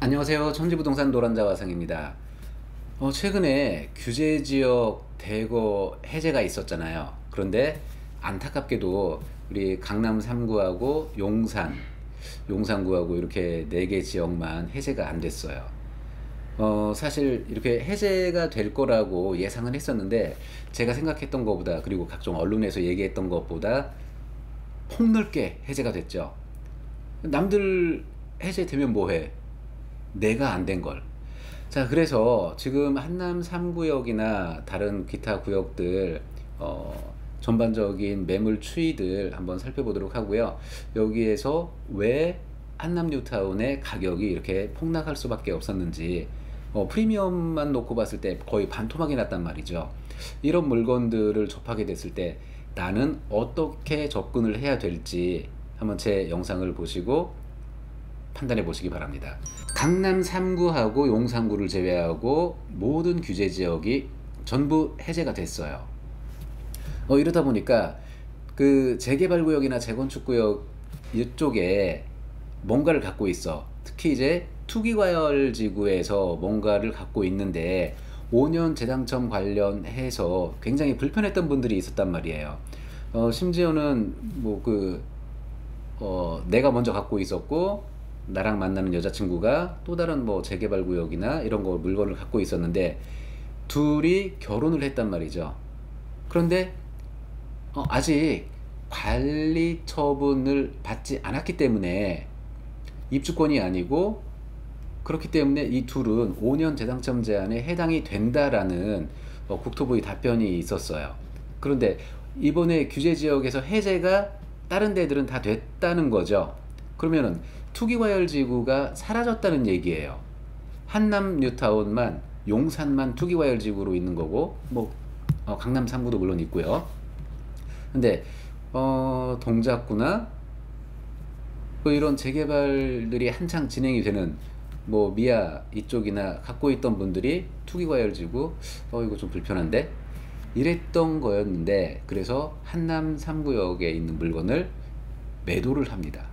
안녕하세요. 천지부동산 노란자화상입니다. 최근에 규제지역 대거 해제가 있었잖아요. 그런데 안타깝게도 우리 강남 3구하고 용산구하고 이렇게 4개 지역만 해제가 안 됐어요. 사실 이렇게 해제가 될 거라고 예상은 했었는데, 제가 생각했던 것보다, 그리고 각종 언론에서 얘기했던 것보다 폭넓게 해제가 됐죠. 남들 해제되면 뭐해? 내가 안 된 걸. 자, 그래서 지금 한남 3구역이나 다른 기타 구역들 전반적인 매물 추이들 한번 살펴보도록 하고요. 여기에서 왜 한남 뉴타운의 가격이 이렇게 폭락할 수밖에 없었는지, 프리미엄만 놓고 봤을 때 거의 반토막이 났단 말이죠. 이런 물건들을 접하게 됐을 때 나는 어떻게 접근을 해야 될지 한번 제 영상을 보시고 판단해 보시기 바랍니다. 강남 3구하고 용산구를 제외하고 모든 규제 지역이 전부 해제가 됐어요. 이러다 보니까 그 재개발구역이나 재건축구역 이쪽에 뭔가를 갖고 있어. 특히 이제 투기과열지구에서 뭔가를 갖고 있는데 5년 재당첨 관련해서 굉장히 불편했던 분들이 있었단 말이에요. 심지어는 내가 먼저 갖고 있었고 나랑 만나는 여자친구가 또 다른 재개발 구역이나 이런 거 물건을 갖고 있었는데 둘이 결혼을 했단 말이죠. 그런데 아직 관리 처분을 받지 않았기 때문에 입주권이 아니고, 그렇기 때문에 이 둘은 5년 재당첨 제한에 해당이 된다라는 국토부의 답변이 있었어요. 그런데 이번에 규제 지역에서 해제가 다른 데들은 다 됐다는 거죠. 그러면은 투기과열지구가 사라졌다는 얘기예요. 한남 뉴타운만, 용산만 투기과열지구로 있는 거고, 강남 3구도 물론 있고요. 근데 동작구나 이런 재개발들이 한창 진행이 되는 미아 이쪽이나 갖고 있던 분들이 투기과열지구 이거 좀 불편한데 이랬던 거였는데, 그래서 한남 3구역에 있는 물건을 매도를 합니다.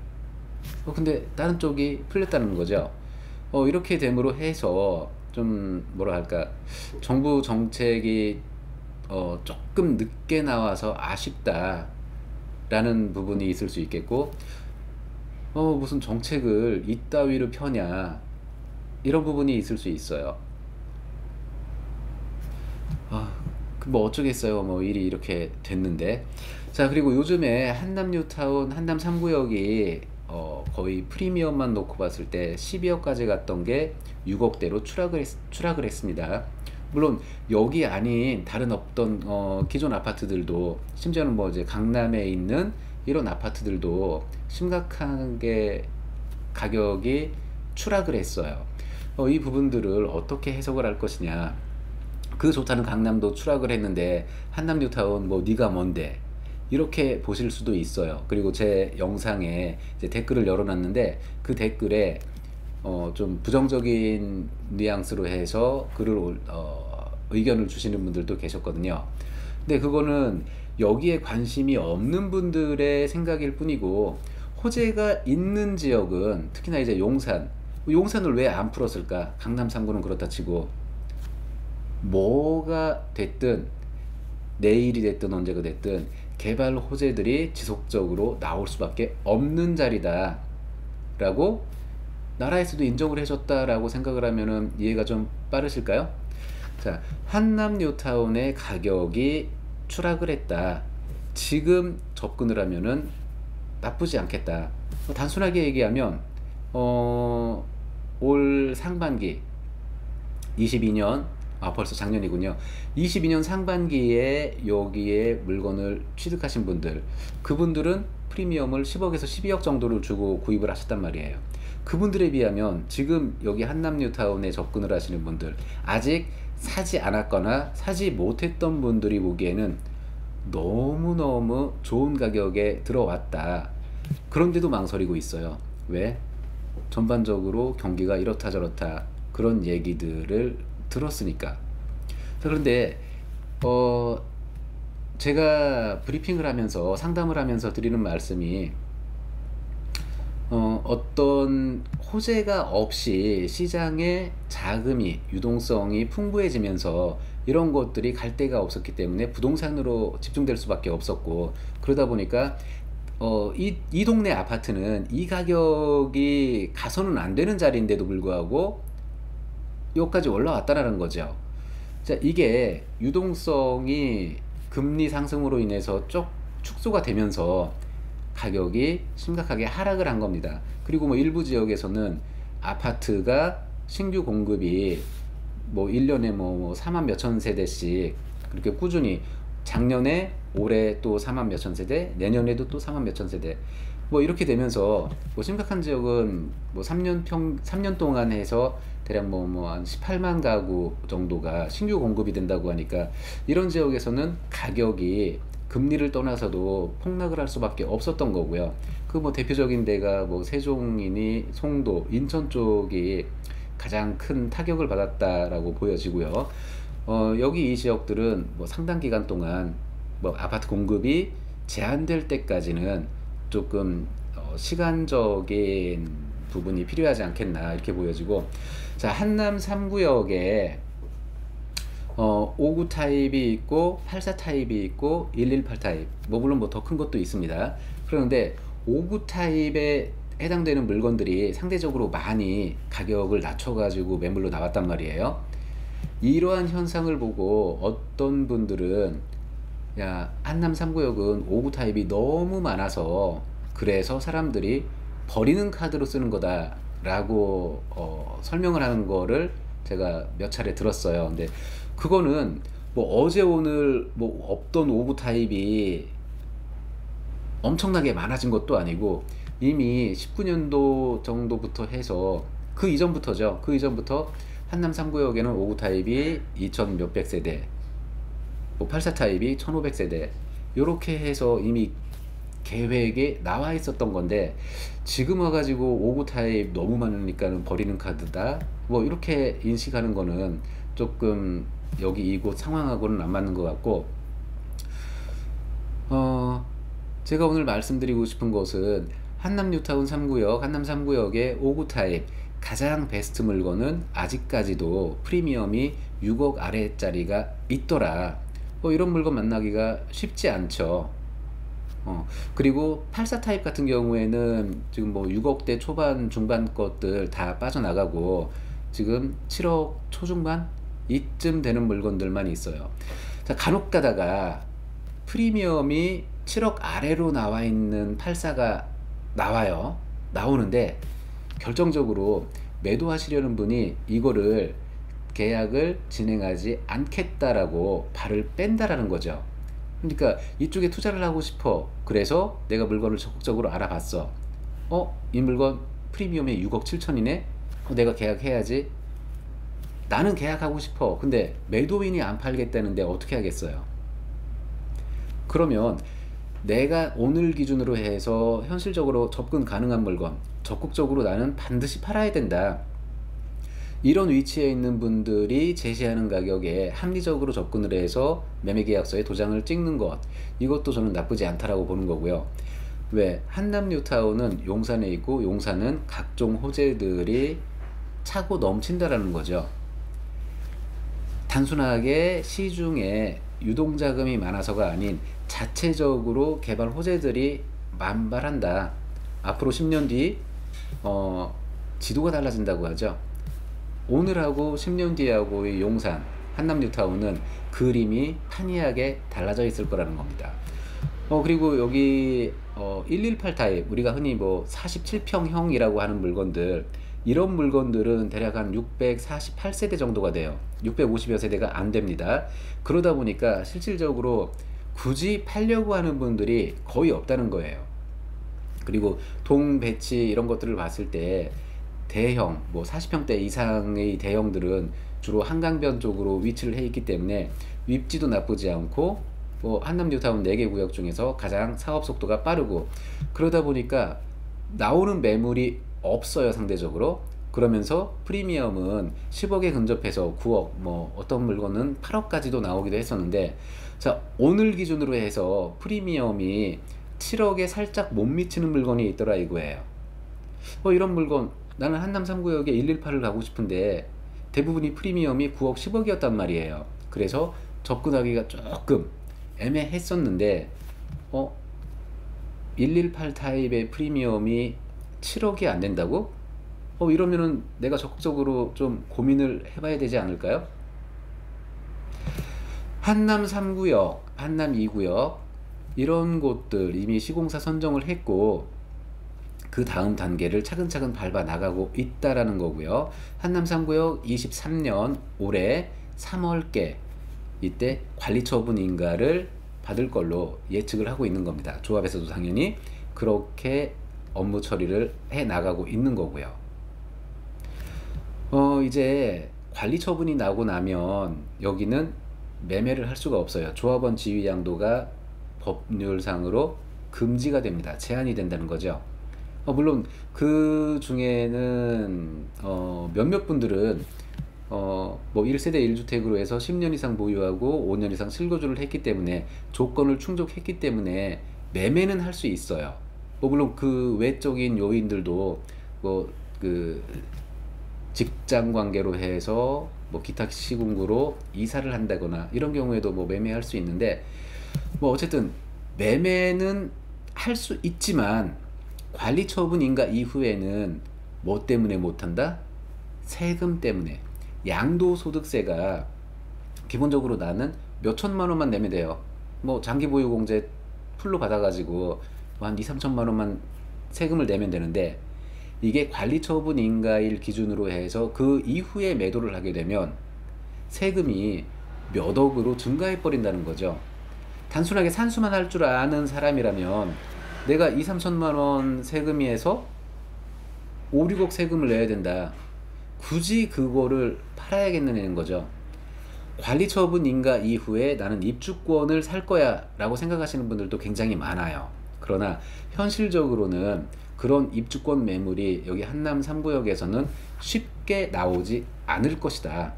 근데 다른 쪽이 풀렸다는 거죠. 이렇게 됨으로 해서 좀 정부 정책이 조금 늦게 나와서 아쉽다라는 부분이 있을 수 있겠고, 무슨 정책을 이따위로 펴냐, 이런 부분이 있을 수 있어요. 어쩌겠어요. 일이 이렇게 됐는데. 자, 그리고 요즘에 한남 뉴타운, 한남 3구역이 거의 프리미엄만 놓고 봤을 때 12억까지 갔던 게 6억대로 추락을 했습니다. 물론 여기 아닌 다른 어떤 기존 아파트들도, 심지어는 이제 강남에 있는 이런 아파트들도 심각하게 가격이 추락을 했어요. 이 부분들을 어떻게 해석을 할 것이냐. 그 좋다는 강남도 추락을 했는데 한남 뉴타운 네가 뭔데, 이렇게 보실 수도 있어요. 그리고 제 영상에 이제 댓글을 열어놨는데 그 댓글에 좀 부정적인 뉘앙스로 해서 의견을 주시는 분들도 계셨거든요. 근데 그거는 여기에 관심이 없는 분들의 생각일 뿐이고, 호재가 있는 지역은 특히나 이제 용산을 왜 안 풀었을까? 강남 3구는 그렇다 치고, 뭐가 됐든 내일이 됐든 언제가 됐든 개발 호재들이 지속적으로 나올 수밖에 없는 자리다 라고 나라에서도 인정을 해줬다라고 생각을 하면은 이해가 좀 빠르실까요? 자, 한남 뉴타운의 가격이 추락을 했다. 지금 접근을 하면은 나쁘지 않겠다. 단순하게 얘기하면 올 상반기 22년, 벌써 작년이군요. 22년 상반기에 여기에 물건을 취득하신 분들, 그분들은 프리미엄을 10억에서 12억 정도를 주고 구입을 하셨단 말이에요. 그분들에 비하면 지금 여기 한남 뉴타운에 접근을 하시는 분들, 아직 사지 않았거나 사지 못했던 분들이 보기에는 너무너무 좋은 가격에 들어왔다. 그런데도 망설이고 있어요. 왜? 전반적으로 경기가 이렇다 저렇다 그런 얘기들을 들었으니까. 그런데 제가 브리핑을 하면서, 상담을 하면서 드리는 말씀이, 어떤 호재가 없이 시장에 자금이 유동성이 풍부해지면서 이런 것들이 갈 데가 없었기 때문에 부동산으로 집중될 수밖에 없었고, 그러다 보니까 이 동네 아파트는 이 가격이 가서는 안 되는 자리인데도 불구하고 여기까지 올라왔다라는 거죠. 자, 이게 유동성이 금리 상승으로 인해서 쭉 축소가 되면서 가격이 심각하게 하락을 한 겁니다. 그리고 뭐 일부 지역에서는 아파트가 신규 공급이 뭐 1년에 뭐 4만 몇천 세대씩 그렇게 꾸준히, 작년에 올해 또 4만 몇천 세대, 내년에도 또 4만 몇천 세대, 뭐 이렇게 되면서 뭐 심각한 지역은 뭐 3년 동안 해서 대략 뭐 한 18만 가구 정도가 신규 공급이 된다고 하니까, 이런 지역에서는 가격이 금리를 떠나서도 폭락을 할 수밖에 없었던 거고요. 그 뭐 대표적인 데가 뭐 세종이니 송도, 인천 쪽이 가장 큰 타격을 받았다라고 보여지고요. 여기 이 지역들은 뭐 상당 기간 동안 뭐 아파트 공급이 제한될 때까지는 조금 시간적인 부분이 필요하지 않겠나 이렇게 보여지고, 자, 한남 3구역에 59 타입이 있고 84 타입이 있고 118 타입, 뭐 물론 뭐 더 큰 것도 있습니다. 그런데 59 타입에 해당되는 물건들이 상대적으로 많이 가격을 낮춰가지고 매물로 나왔단 말이에요. 이러한 현상을 보고 어떤 분들은, 야, 한남 3구역은 59 타입이 너무 많아서 그래서 사람들이 버리는 카드로 쓰는 거다 라고 설명을 하는 거를 제가 몇 차례 들었어요. 근데 그거는 뭐 어제 오늘 뭐 없던 59 타입이 엄청나게 많아진 것도 아니고, 이미 19년도 정도부터 해서 그 이전부터죠. 그 이전부터 한남 3구역에는 59 타입이 2천 몇백 세대, 뭐 84 타입이 1500 세대, 요렇게 해서 이미 계획에 나와 있었던 건데, 지금 와가지고 59 타입 너무 많으니까 버리는 카드다, 뭐 이렇게 인식하는 거는 조금 여기 이곳 상황하고는 안 맞는 것 같고, 제가 오늘 말씀드리고 싶은 것은 한남 뉴타운 3구역, 한남 3구역의 59 타입 가장 베스트 물건은 아직까지도 프리미엄이 6억 아래짜리가 있더라. 이런 물건 만나기가 쉽지 않죠. 그리고 84 타입 같은 경우에는 지금 뭐 6억대 초반 중반 것들 다 빠져나가고 지금 7억 초중반 이쯤 되는 물건들만 있어요. 자, 간혹 가다가 프리미엄이 7억 아래로 나와 있는 84가 나오는데, 결정적으로 매도하시려는 분이 이거를 계약을 진행하지 않겠다라고 발을 뺀다라는 거죠. 그러니까 이쪽에 투자를 하고 싶어. 그래서 내가 물건을 적극적으로 알아봤어. 이 물건 프리미엄이 6억 7천이네? 내가 계약해야지. 나는 계약하고 싶어. 근데 매도인이 안 팔겠다는데 어떻게 하겠어요? 그러면 내가 오늘 기준으로 해서 현실적으로 접근 가능한 물건, 적극적으로 나는 반드시 팔아야 된다, 이런 위치에 있는 분들이 제시하는 가격에 합리적으로 접근을 해서 매매계약서에 도장을 찍는 것, 이것도 저는 나쁘지 않다라고 보는 거고요. 왜? 한남 뉴타운은 용산에 있고 용산은 각종 호재들이 차고 넘친다라는 거죠. 단순하게 시중에 유동자금이 많아서가 아닌 자체적으로 개발 호재들이 만발한다. 앞으로 10년 뒤 지도가 달라진다고 하죠. 오늘하고 10년 뒤하고의 용산, 한남 뉴타운은 그림이 판이하게 달라져 있을 거라는 겁니다. 그리고 여기 118 타입, 우리가 흔히 뭐 47평형이라고 하는 물건들, 이런 물건들은 대략 한 648세대 정도가 돼요. 650여 세대가 안 됩니다. 그러다 보니까 실질적으로 굳이 팔려고 하는 분들이 거의 없다는 거예요. 그리고 동 배치 이런 것들을 봤을 때 대형, 뭐 40평대 이상의 대형들은 주로 한강변 쪽으로 위치를 해 있기 때문에 입지도 나쁘지 않고, 뭐 한남 뉴타운 4개 구역 중에서 가장 사업 속도가 빠르고, 그러다 보니까 나오는 매물이 없어요, 상대적으로. 그러면서 프리미엄은 10억에 근접해서 9억, 뭐 어떤 물건은 8억까지도 나오기도 했었는데, 자, 오늘 기준으로 해서 프리미엄이 7억에 살짝 못 미치는 물건이 있더라 이거예요. 이런 물건 나는 한남 3구역에 118을 가고 싶은데 대부분이 프리미엄이 9억 10억이었단 말이에요. 그래서 접근하기가 조금 애매했었는데 118 타입의 프리미엄이 7억이 안 된다고? 이러면은 내가 적극적으로 좀 고민을 해봐야 되지 않을까요? 한남 3구역, 한남 2구역 이런 곳들 이미 시공사 선정을 했고 그 다음 단계를 차근차근 밟아 나가고 있다라는 거고요. 한남 3구역 23년 올해 3월께 이때 관리처분 인가를 받을 걸로 예측을 하고 있는 겁니다. 조합에서도 당연히 그렇게 업무 처리를 해 나가고 있는 거고요. 이제 관리처분이 나고 나면 여기는 매매를 할 수가 없어요. 조합원 지위 양도가 법률상으로 금지가 됩니다. 제한이 된다는 거죠. 물론 그 중에는 몇몇 분들은 뭐 1세대 1주택으로 해서 10년 이상 보유하고 5년 이상 실거주를 했기 때문에 조건을 충족했기 때문에 매매는 할 수 있어요. 물론 그 외적인 요인들도 뭐 그 직장 관계로 해서 뭐 기타 시군구로 이사를 한다거나 이런 경우에도 뭐 매매할 수 있는데 뭐 어쨌든 매매는 할 수 있지만 관리처분 인가 이후에는 뭐 때문에 못한다? 세금 때문에. 양도소득세가 기본적으로 나는 몇 천만 원만 내면 돼요. 뭐 장기보유공제 풀로 받아가지고 한 2, 3천만 원만 세금을 내면 되는데 이게 관리처분 인가일 기준으로 해서 그 이후에 매도를 하게 되면 세금이 몇 억으로 증가해 버린다는 거죠. 단순하게 산수만 할 줄 아는 사람이라면 내가 2, 3천만 원 세금에서 5, 6억 세금을 내야 된다. 굳이 그거를 팔아야겠느냐는 거죠. 관리처분 인가 이후에 나는 입주권을 살 거야 라고 생각하시는 분들도 굉장히 많아요. 그러나 현실적으로는 그런 입주권 매물이 여기 한남 3구역에서는 쉽게 나오지 않을 것이다.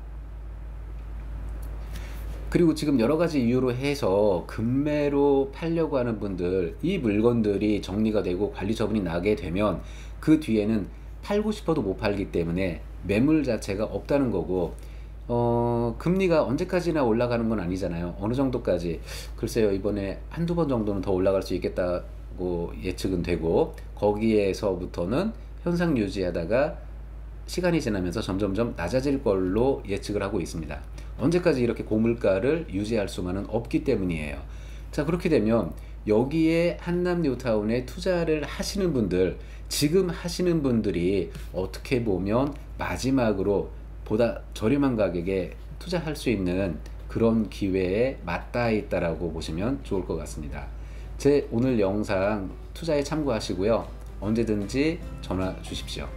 그리고 지금 여러 가지 이유로 해서 급매로 팔려고 하는 분들, 이 물건들이 정리가 되고 관리 처분이 나게 되면 그 뒤에는 팔고 싶어도 못 팔기 때문에 매물 자체가 없다는 거고, 금리가 언제까지나 올라가는 건 아니잖아요. 어느 정도까지, 글쎄요, 이번에 한두 번 정도는 더 올라갈 수 있겠다고 예측은 되고, 거기에서부터는 현상 유지하다가 시간이 지나면서 점점점 낮아질 걸로 예측을 하고 있습니다. 언제까지 이렇게 고물가를 유지할 수만은 없기 때문이에요. 자, 그렇게 되면 여기에 한남 뉴타운에 투자를 하시는 분들, 지금 하시는 분들이 어떻게 보면 마지막으로 보다 저렴한 가격에 투자할 수 있는 그런 기회에 맞닿아 있다라고 보시면 좋을 것 같습니다. 제 오늘 영상 투자에 참고하시고요. 언제든지 전화 주십시오.